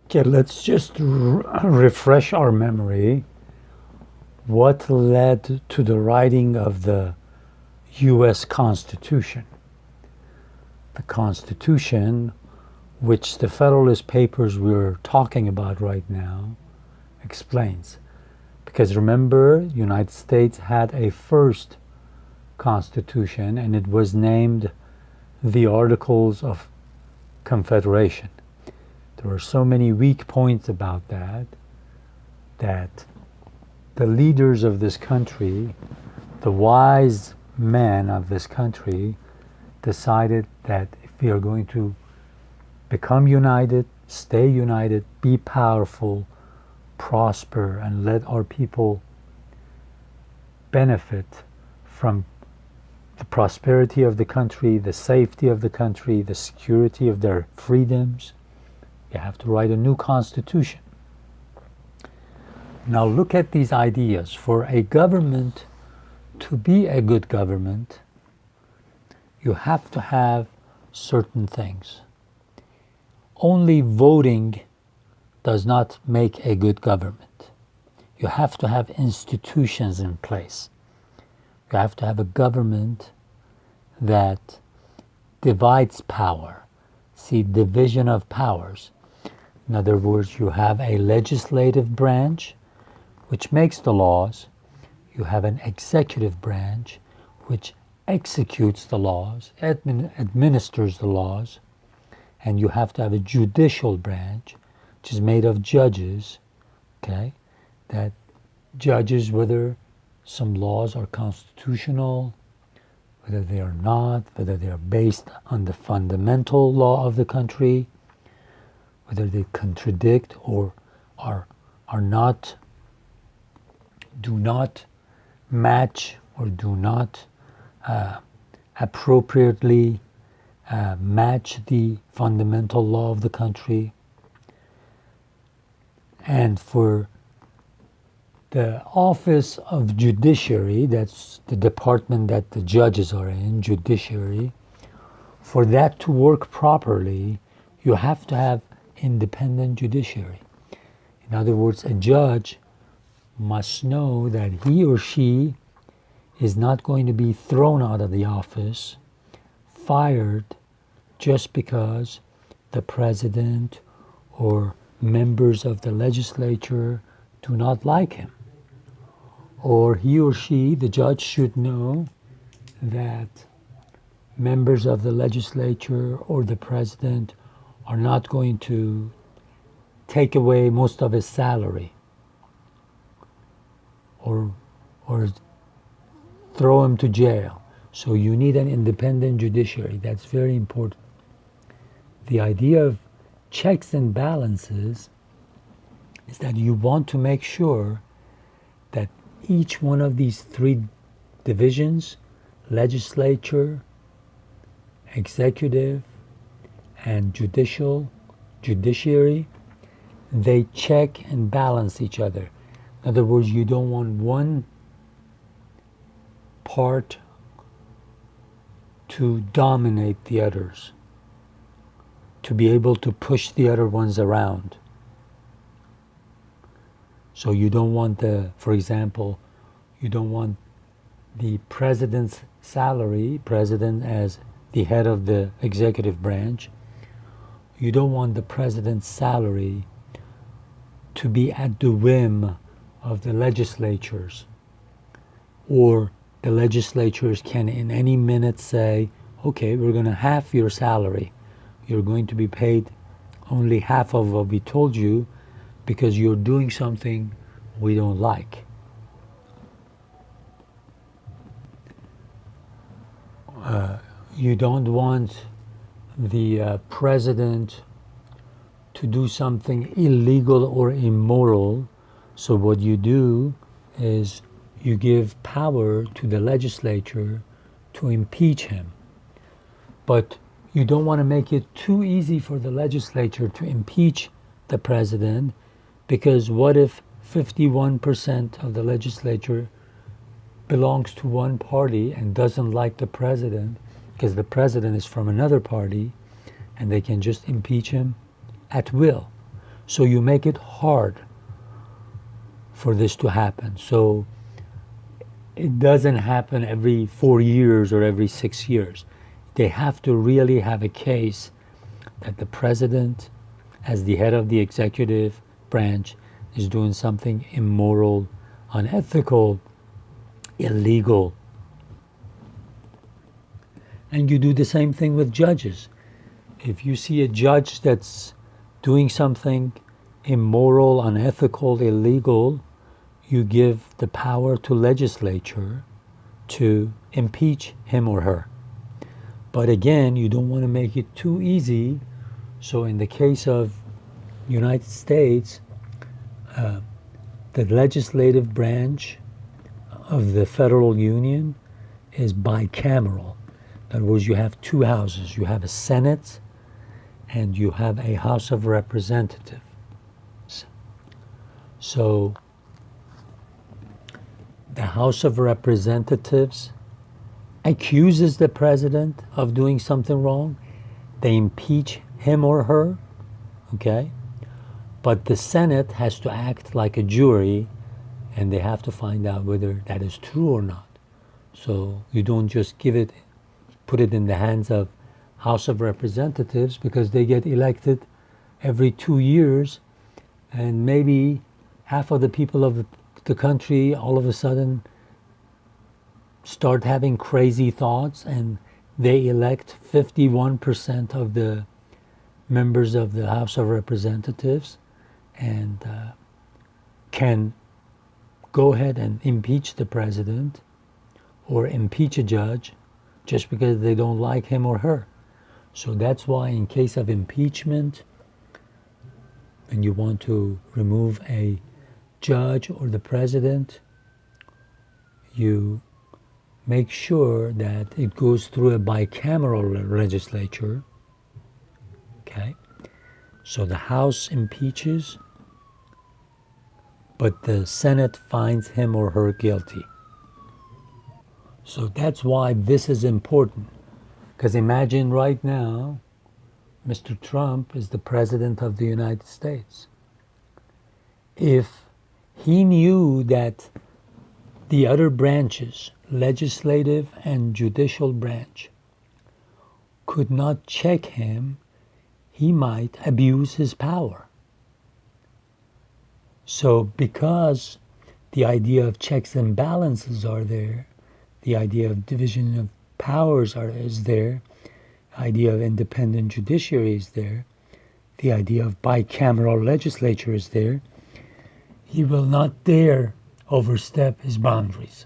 Okay, let's just refresh our memory. What led to the writing of the U.S. Constitution? The Constitution, which the Federalist Papers we're talking about right now explains. Because remember, the United States had a first Constitution, and it was named the Articles of Confederation. There were so many weak points about that the leaders of this country, the wise men of this country, decided that if we are going to become united, stay united, be powerful, prosper, and let our people benefit from the prosperity of the country, the safety of the country, the security of their freedoms, you have to write a new constitution. Now look at these ideas. For a government to be a good government, you have to have certain things. Only voting does not make a good government. You have to have institutions in place. You have to have a government that divides power. See, division of powers. In other words, you have a legislative branch, which makes the laws. You have an executive branch, which executes the laws, administers the laws. And you have to have a judicial branch, which is made of judges, okay, that judges whether some laws are constitutional, whether they are not, whether they are based on the fundamental law of the country, whether they contradict or are not, do not match or do not appropriately match the fundamental law of the country. And for the office of judiciary, that's the department that the judges are in, judiciary, for that to work properly, you have to have independent judiciary. In other words, a judge must know that he or she is not going to be thrown out of the office, fired, just because the president or members of the legislature do not like him. Or he or she, the judge, should know that members of the legislature or the president are not going to take away most of his salary or throw him to jail. So you need an independent judiciary. That's very important. The idea of checks and balances is that you want to make sure that each one of these three divisions, legislature, executive, and judiciary, they check and balance each other. In other words, you don't want one part to dominate the others, to be able to push the other ones around. So you don't want for example, you don't want the president's salary, president as the head of the executive branch, you don't want the president's salary to be at the whim of the legislatures, or the legislatures can in any minute say, okay, we're going to half your salary. You're going to be paid only half of what we told you because you're doing something we don't like. You don't want the president to do something illegal or immoral. So what you do is you give power to the legislature to impeach him. But you don't want to make it too easy for the legislature to impeach the president, because what if 51% of the legislature belongs to one party and doesn't like the president because the president is from another party, and they can just impeach him at will. So you make it hard for this to happen. So it doesn't happen every 4 years or every 6 years. They have to really have a case that the president, as the head of the executive branch, is doing something immoral, unethical, illegal. And you do the same thing with judges. If you see a judge that's doing something immoral, unethical, illegal, you give the power to legislature to impeach him or her. But again, you don't want to make it too easy. So in the case of United States, the legislative branch of the federal union is bicameral. In other words, you have two houses. You have a Senate and you have a House of Representatives. So the House of Representatives accuses the president of doing something wrong. They impeach him or her, okay? But the Senate has to act like a jury, and they have to find out whether that is true or not. So you don't just put it in the hands of House of Representatives, because they get elected every 2 years, and maybe half of the people of the country all of a sudden start having crazy thoughts, and they elect 51% of the members of the House of Representatives, and can go ahead and impeach the president or impeach a judge just because they don't like him or her. So that's why in case of impeachment, when you want to remove a judge or the president, you make sure that it goes through a bicameral legislature. Okay? So the House impeaches, but the Senate finds him or her guilty. So that's why this is important. Because imagine right now, Mr. Trump is the President of the United States. If he knew that the other branches, legislative and judicial branch, could not check him, he might abuse his power. So because the idea of checks and balances are there, the idea of division of powers is there, the idea of independent judiciary is there, the idea of bicameral legislature is there, he will not dare overstep his boundaries.